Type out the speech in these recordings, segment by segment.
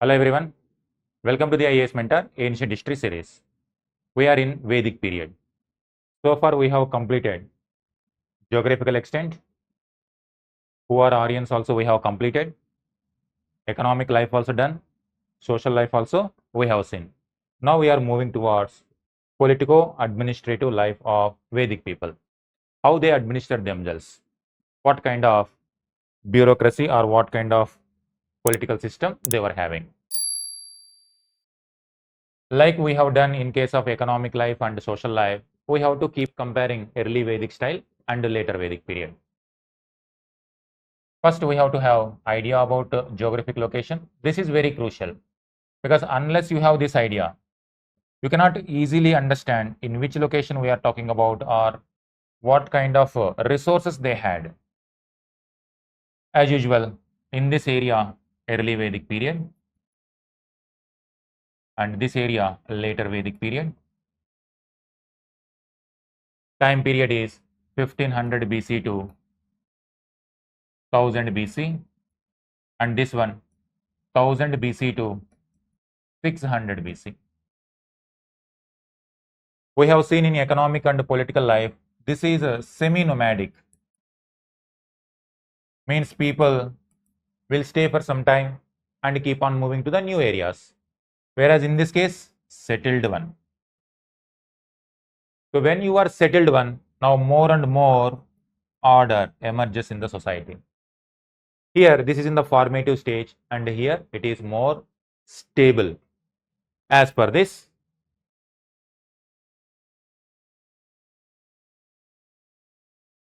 Hello everyone, welcome to the IAS Mentor Ancient History series. We are in Vedic period. So far we have completed geographical extent, who are Aryans also we have completed, economic life also done, social life also we have seen. Now we are moving towards politico-administrative life of Vedic people, how they administer themselves, what kind of bureaucracy or what kind of political system they were having. Like we have done in case of economic life and social life, we have to keep comparing early Vedic style and later Vedic period. First, we have to have idea about geographic location. This is very crucial because unless you have this idea, you cannot easily understand in which location we are talking about or what kind of resources they had. As usual, in this area, early Vedic period, and this area, later Vedic period. Time period is 1500 BC to 1000 BC, and this one 1000 BC to 600 BC. We have seen in economic and political life, this is a semi-nomadic, means people will stay for some time and keep on moving to the new areas, whereas in this case, settled one. So when you are settled one, now more and more order emerges in the society. Here, this is in the formative stage, and here it is more stable. As per this,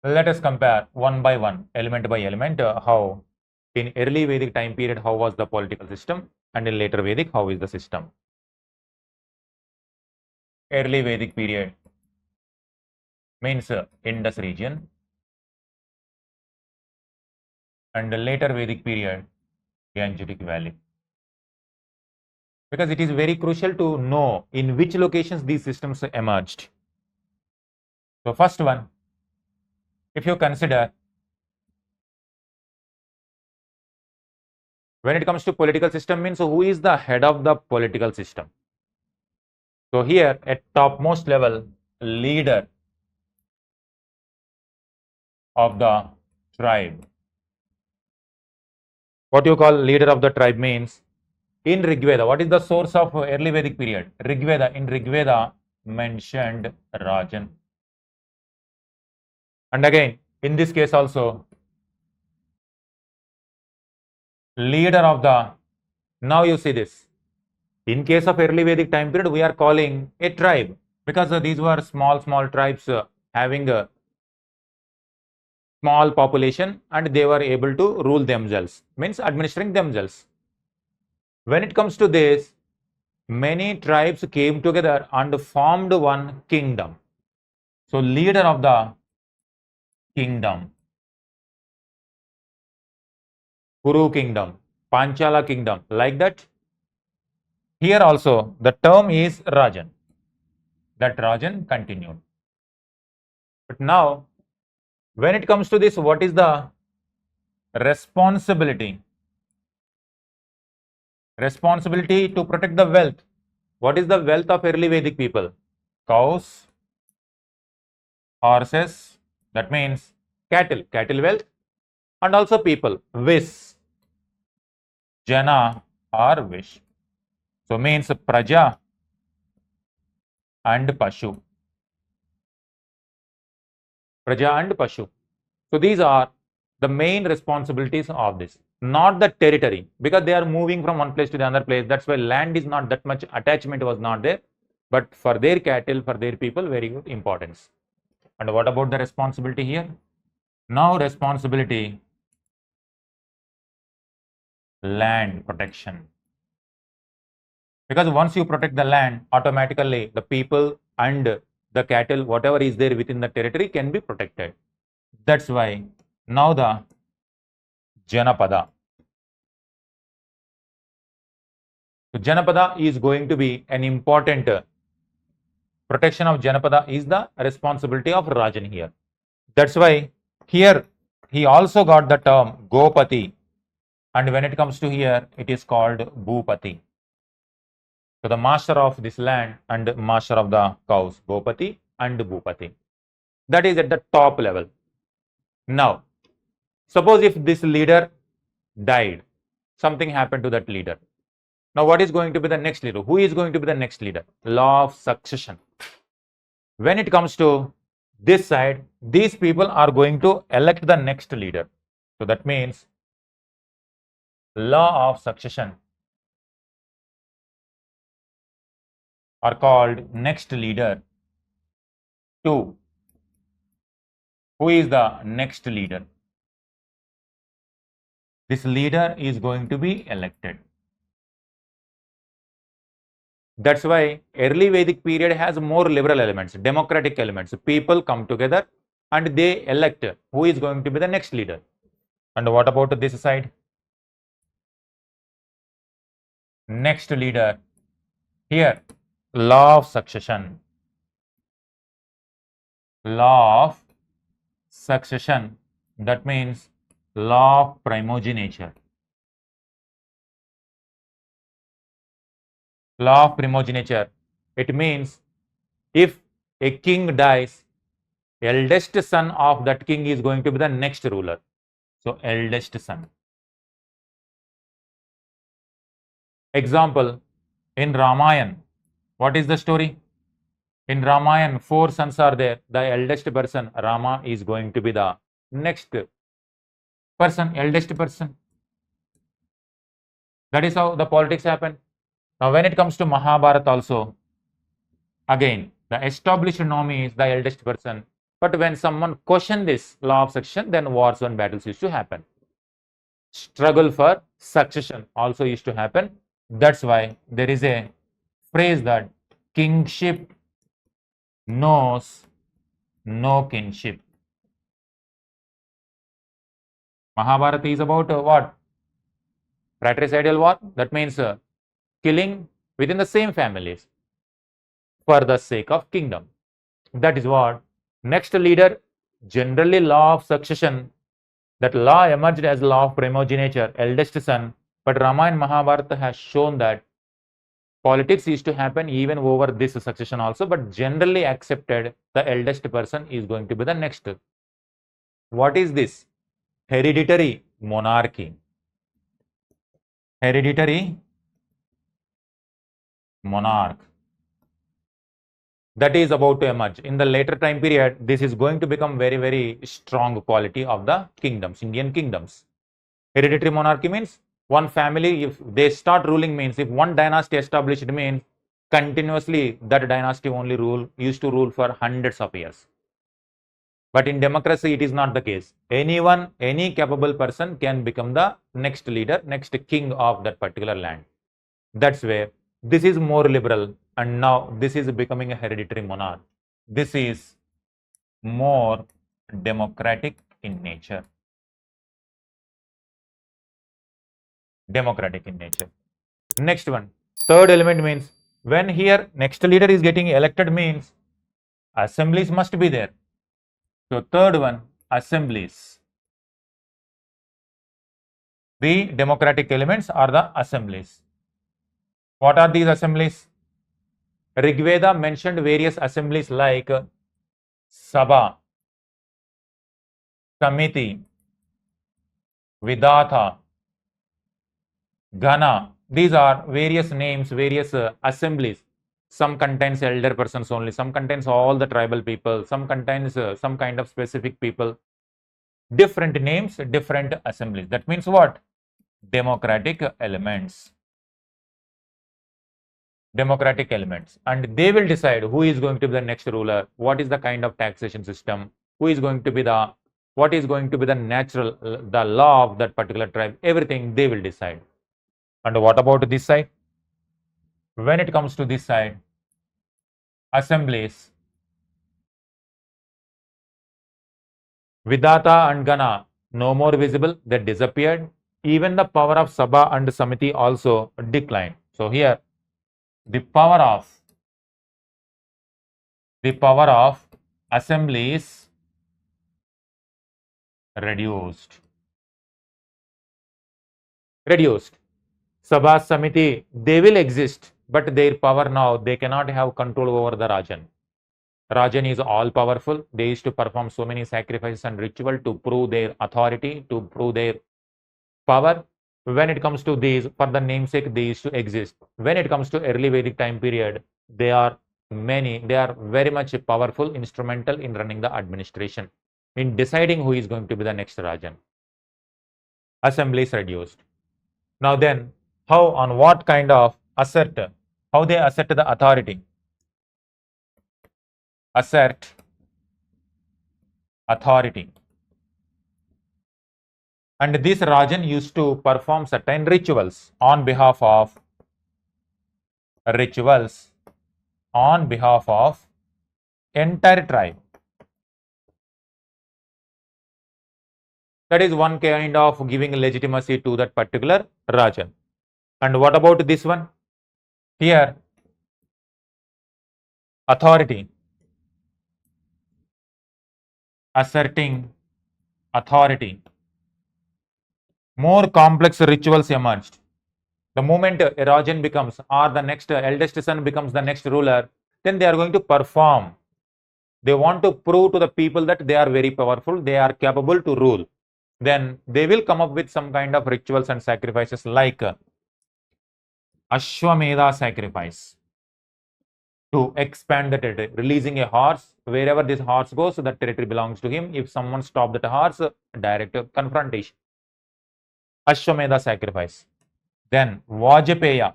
let us compare one by one, element by element, how in early Vedic time period, how was the political system, and in later Vedic, how is the system. Early Vedic period means Indus region, and the later Vedic period, Gangetic Valley. Because it is very crucial to know in which locations these systems emerged. So first one, if you consider when it comes to political system, means who is the head of the political system. So here at topmost level, leader of the tribe. What you call leader of the tribe means in Rigveda. What is the source of early Vedic period? Rigveda. In Rigveda mentioned Rajan. And again, in this case also, leader of the, now you see this. In case of early Vedic time period, we are calling a tribe because these were small tribes having a small population and they were able to rule themselves, means administering themselves. When it comes to this, many tribes came together and formed one kingdom. So leader of the kingdom, Kuru kingdom, Panchala kingdom, like that. Here also the term is Rajan. That Rajan continued. But now, when it comes to this, what is the responsibility? Responsibility to protect the wealth. What is the wealth of early Vedic people? Cows, horses, that means cattle wealth, and also people, Vis, Jana or Vish. So means Praja and Pashu. Praja and Pashu. So these are the main responsibilities of this, not the territory, because they are moving from one place to the other place. That's why land is not that much attachment was not there, but for their cattle, for their people, very good importance. And what about the responsibility here? Now responsibility, land protection. Because once you protect the land, automatically the people and the cattle, whatever is there within the territory can be protected. That's why now the Janapada. So Janapada is going to be an important protection of Janapada is the responsibility of Rajan here. That's why here he also got the term Gopati. And when it comes to here, it is called Bhupati. So the master of this land and master of the cows, Bhupati and Bhupati. That is at the top level. Now, suppose if this leader died, something happened to that leader. Now, what is going to be the next leader? Who is going to be the next leader? Law of succession. When it comes to this side, these people are going to elect the next leader. So that means law of succession are called next leader 2. Who is the next leader? This leader is going to be elected. That's why early Vedic period has more liberal elements, democratic elements. People come together and they elect who is going to be the next leader. And what about this side? Next leader. Here, law of succession. Law of succession. That means law of primogeniture. Law of primogeniture. It means if a king dies, eldest son of that king is going to be the next ruler. So, eldest son. Example, in Ramayana, what is the story? In Ramayana, 4 sons are there. The eldest person, Rama, is going to be the next person, eldest person. That is how the politics happen. Now, when it comes to Mahabharata also, again, the established nominee is the eldest person. But when someone questions this law of succession, then wars and battles used to happen. Struggle for succession also used to happen. That's why there is a phrase that kingship knows no kinship. Mahabharata is about what? Fratricidal war. That means killing within the same families for the sake of kingdom. That is what. Next leader, generally law of succession. That law emerged as law of primogeniture, eldest son. But Ramayana and Mahabharata has shown that politics used to happen even over this succession also, but generally accepted the eldest person is going to be the next. What is this? Hereditary monarchy. Hereditary monarch. That is about to emerge. In the later time period, this is going to become very, very strong quality of the kingdoms, Indian kingdoms. Hereditary monarchy means one family, if they start ruling, means if one dynasty established, means continuously that dynasty only used to rule for hundreds of years. But in democracy, it is not the case. Anyone, any capable person can become the next leader, next king of that particular land. That's where this is more liberal, and now this is becoming a hereditary monarch. This is more democratic in nature. Democratic in nature. Next one, third element means when here next leader is getting elected means assemblies must be there. So third one, assemblies. The democratic elements are the assemblies. What are these assemblies? Rigveda mentioned various assemblies like Sabha, Samiti, Vidata, Gana. These are various names, various assemblies. Some contains elder persons only, some contains all the tribal people, some contains some kind of specific people. Different names, different assemblies. That means what? Democratic elements. Democratic elements, and they will decide who is going to be the next ruler, what is the kind of taxation system, who is going to be the, what is going to be the natural, the law of that particular tribe, everything they will decide. And what about this side? When it comes to this side, assemblies, Vidata and Gana no more visible, they disappeared. Even the power of Sabha and Samiti also declined. So here the power of assemblies reduced. reduced. Sabha Samiti, they will exist, but their power now, they cannot have control over the Rajan. Rajan is all powerful. They used to perform so many sacrifices and ritual to prove their authority, to prove their power. When it comes to these, for the namesake, they used to exist. When it comes to early Vedic time period, they are very much powerful, instrumental in running the administration, in deciding who is going to be the next Rajan. Assembly is reduced. Now then, how, on what kind of assert, how they assert the authority? Assert authority. And this Rajan used to perform certain rituals on behalf of entire tribe. That is one kind of giving legitimacy to that particular Rajan. And what about this one? Here, authority, asserting authority. More complex rituals emerged. The moment a Rajan becomes, or the next eldest son becomes the next ruler, then they are going to perform. They want to prove to the people that they are very powerful, they are capable to rule. Then they will come up with some kind of rituals and sacrifices like Ashwamedha sacrifice to expand the territory, releasing a horse. Wherever this horse goes, the territory belongs to him. If someone stops that horse, direct confrontation. Ashwamedha sacrifice. Then Vajapeya,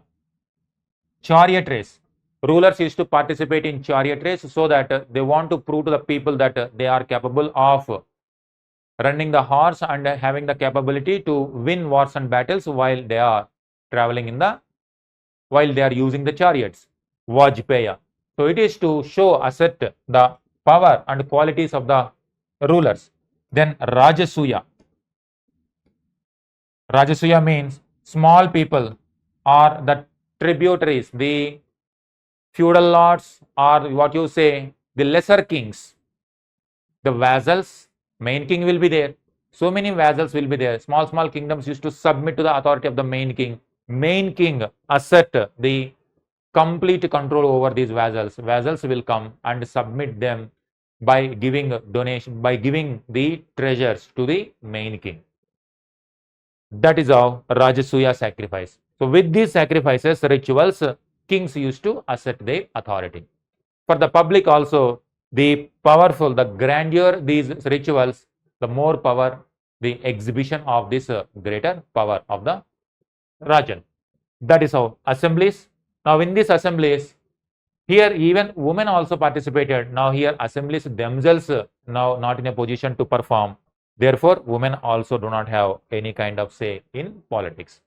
chariot race. Rulers used to participate in chariot race so that they want to prove to the people that they are capable of running the horse and having the capability to win wars and battles while they are traveling while they are using the chariots. Vajpaya. So it is to show, assert the power and qualities of the rulers. Then Rajasuya. Rajasuya means small people or the tributaries, the feudal lords, or what you say, the lesser kings, the vassals. Main king will be there. So many vassals will be there. Small kingdoms used to submit to the authority of the main king. Main king assert the complete control over these vassals. Vassals will come and submit them by giving donation, by giving the treasures to the main king. That is how Rajasuya sacrifice. So with these sacrifices, rituals, kings used to assert their authority. For the public also, the powerful, the grandeur these rituals, the more power, the exhibition of this greater power of the Rajan. That is how assemblies. Now in these assemblies, here even women also participated. Now here assemblies themselves now not in a position to perform. Therefore, women also do not have any kind of say in politics.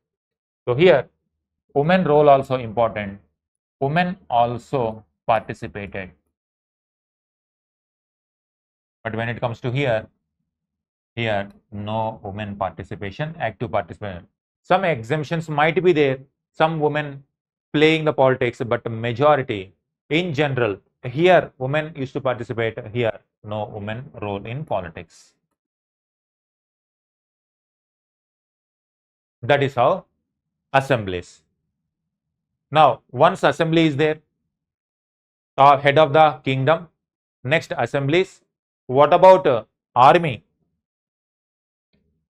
So here, women role also important. Women also participated. But when it comes to here no women participation, active participation. Some exemptions might be there, some women playing the politics, but majority in general, here women used to participate, here no women role in politics. That is how assemblies. Now, once assembly is there, head of the kingdom, next assemblies. What about army?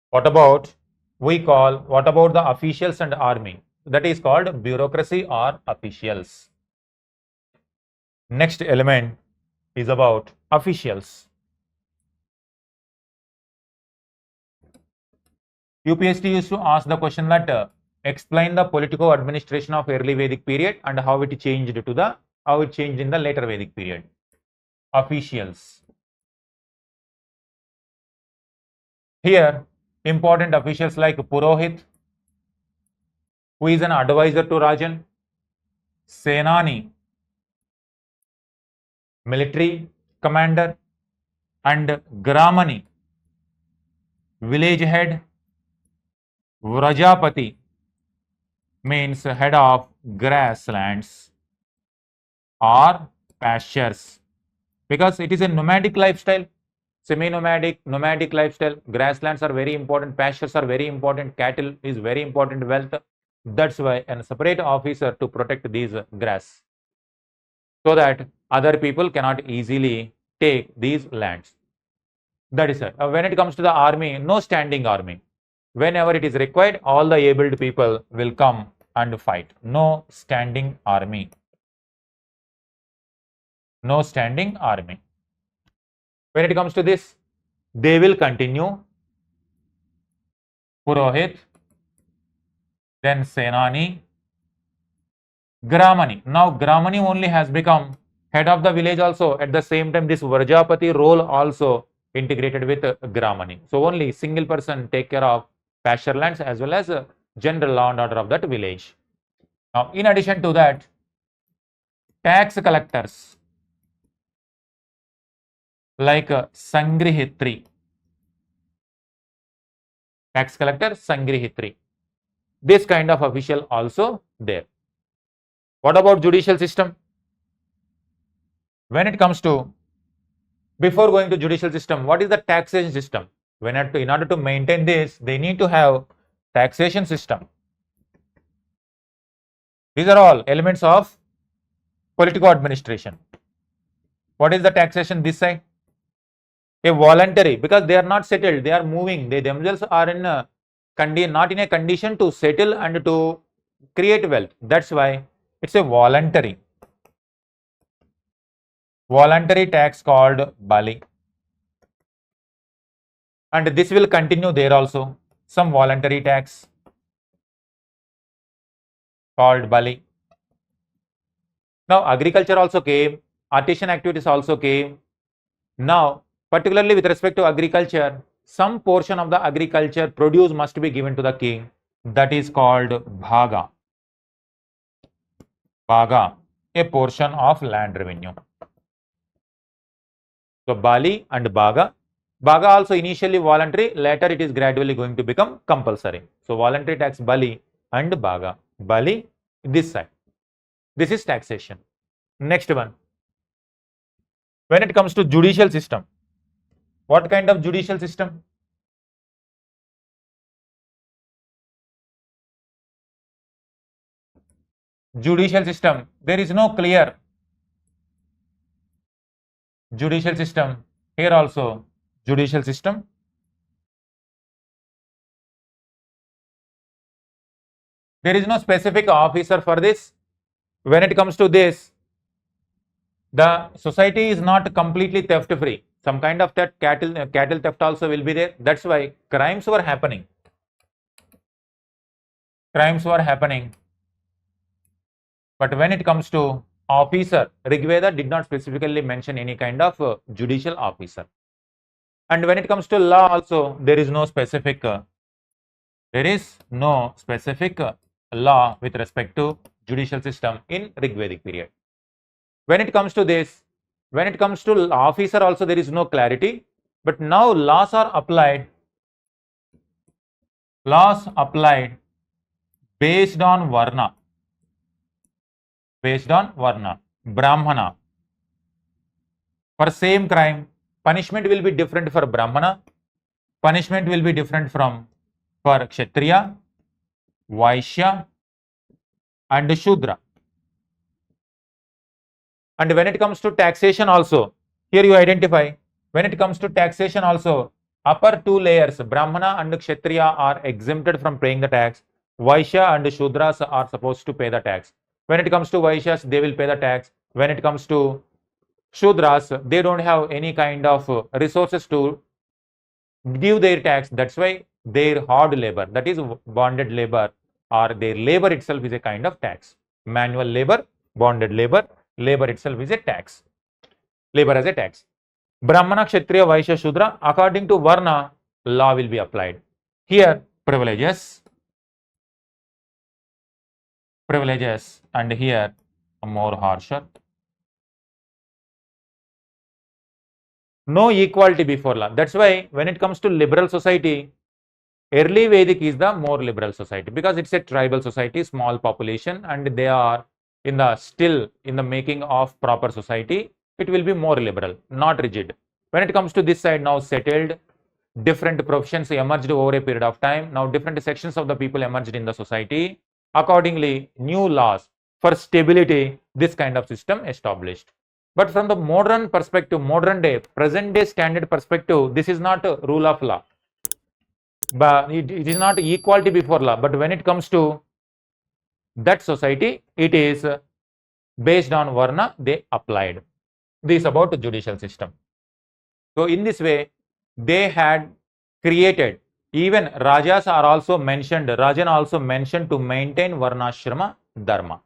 What about the officials and army? That is called bureaucracy or officials. Next element is about officials. UPSC used to ask the question that explain the political administration of early Vedic period and how it changed in the later Vedic period. Officials. Here, important officials like Purohit, who is an advisor to Rajan, Senani, military commander, and Gramani, village head, Vrajapati means head of grasslands or pastures, because it is a nomadic lifestyle. semi-nomadic, nomadic lifestyle, grasslands are very important, pastures are very important, cattle is very important wealth. That's why a separate officer to protect these grass, so that other people cannot easily take these lands. That is it. When it comes to the army, no standing army. Whenever it is required, all the abled people will come and fight. No standing army. No standing army. When it comes to this, they will continue Purohit, then Senani, Gramani. Now Gramani only has become head of the village also. At the same time, this Varjapati role also integrated with Gramani. So only single person take care of pasture lands as well as general law and order of that village. Now, in addition to that, tax collectors like Sangrihitri, tax collector Sangrihitri, this kind of official also there. What about judicial system? When it comes to, before going to judicial system, what is the taxation system? In order to maintain this, they need to have taxation system. These are all elements of political administration. What is the taxation this side? A voluntary, because they are not settled, they are moving, they themselves are in a not in a condition to settle and to create wealth. That's why it's a voluntary tax called Bali. And this will continue there also. Some voluntary tax called Bali. Now agriculture also came, artisan activities also came. Now particularly with respect to agriculture, some portion of the agriculture produce must be given to the king. That is called Bhaga. Bhaga, a portion of land revenue. So Bali and Bhaga. Bhaga also initially voluntary, later it is gradually going to become compulsory. So voluntary tax Bali and Bhaga. Bali this side. This is taxation. Next one. When it comes to judicial system, what kind of judicial system? Judicial system, there is no clear judicial system. Here also judicial system. There is no specific officer for this. When it comes to this, the society is not completely theft free. Some kind of that cattle theft also will be there. That's why crimes were happening. Crimes were happening. But when it comes to officer, Rigveda did not specifically mention any kind of judicial officer. And when it comes to law also, there is no specific law with respect to judicial system in Rigvedic period. When it comes to this, when it comes to officer also, there is no clarity. But now laws are applied. Laws applied based on Varna. Based on Varna. Brahmana. For same crime, punishment will be different for Brahmana. Punishment will be different for Kshatriya, Vaishya and Shudra. And when it comes to taxation also, here you identify, when it comes to taxation also, upper two layers, Brahmana and Kshatriya are exempted from paying the tax. Vaishya and Shudras are supposed to pay the tax. When it comes to Vaishyas, they will pay the tax. When it comes to Shudras, they don't have any kind of resources to give their tax. That's why their hard labor, that is bonded labor, or their labor itself is a kind of tax. Manual labor, bonded labor, labor itself is a tax. Labor as a tax. Brahmana, Kshatriya, Vaishya, Shudra, according to Varna, law will be applied. Here, privileges, and here more harsher. No equality before law. That's why when it comes to liberal society, early Vedic is the more liberal society, because it's a tribal society, small population, and they are still in the making of proper society. It will be more liberal, not rigid. When it comes to this side, now settled, different professions emerged over a period of time. Now different sections of the people emerged in the society. Accordingly, new laws for stability, this kind of system established. But from the modern perspective, modern day, present day standard perspective, this is not a rule of law. But it is not equality before law. But when it comes to that society, it is based on Varna they applied. This is about the judicial system. So in this way, they had created, even Rajas are also mentioned, Rajan also mentioned to maintain Varnashrama Dharma.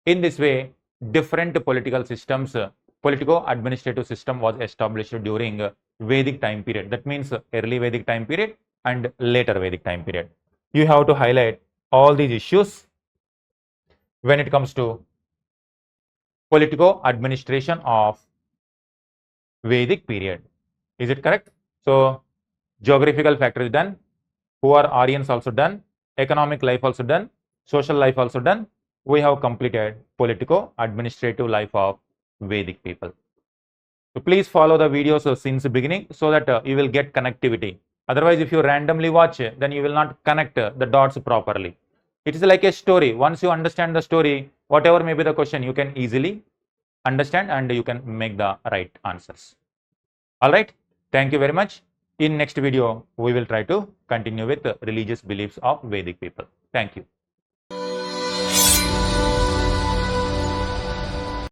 In this way, different political systems, politico-administrative system was established during Vedic time period. That means early Vedic time period and later Vedic time period. You have to highlight all these issues when it comes to politico-administration of Vedic period. Is it correct? So, geographical factor is done, who are Aryans also done, economic life also done, social life also done. We have completed politico-administrative life of Vedic people. So, please follow the videos since the beginning so that you will get connectivity. Otherwise, if you randomly watch, then you will not connect the dots properly. It is like a story. Once you understand the story, whatever may be the question, you can easily understand and you can make the right answers. All right. Thank you very much. In next video, we will try to continue with the religious beliefs of Vedic people. Thank you.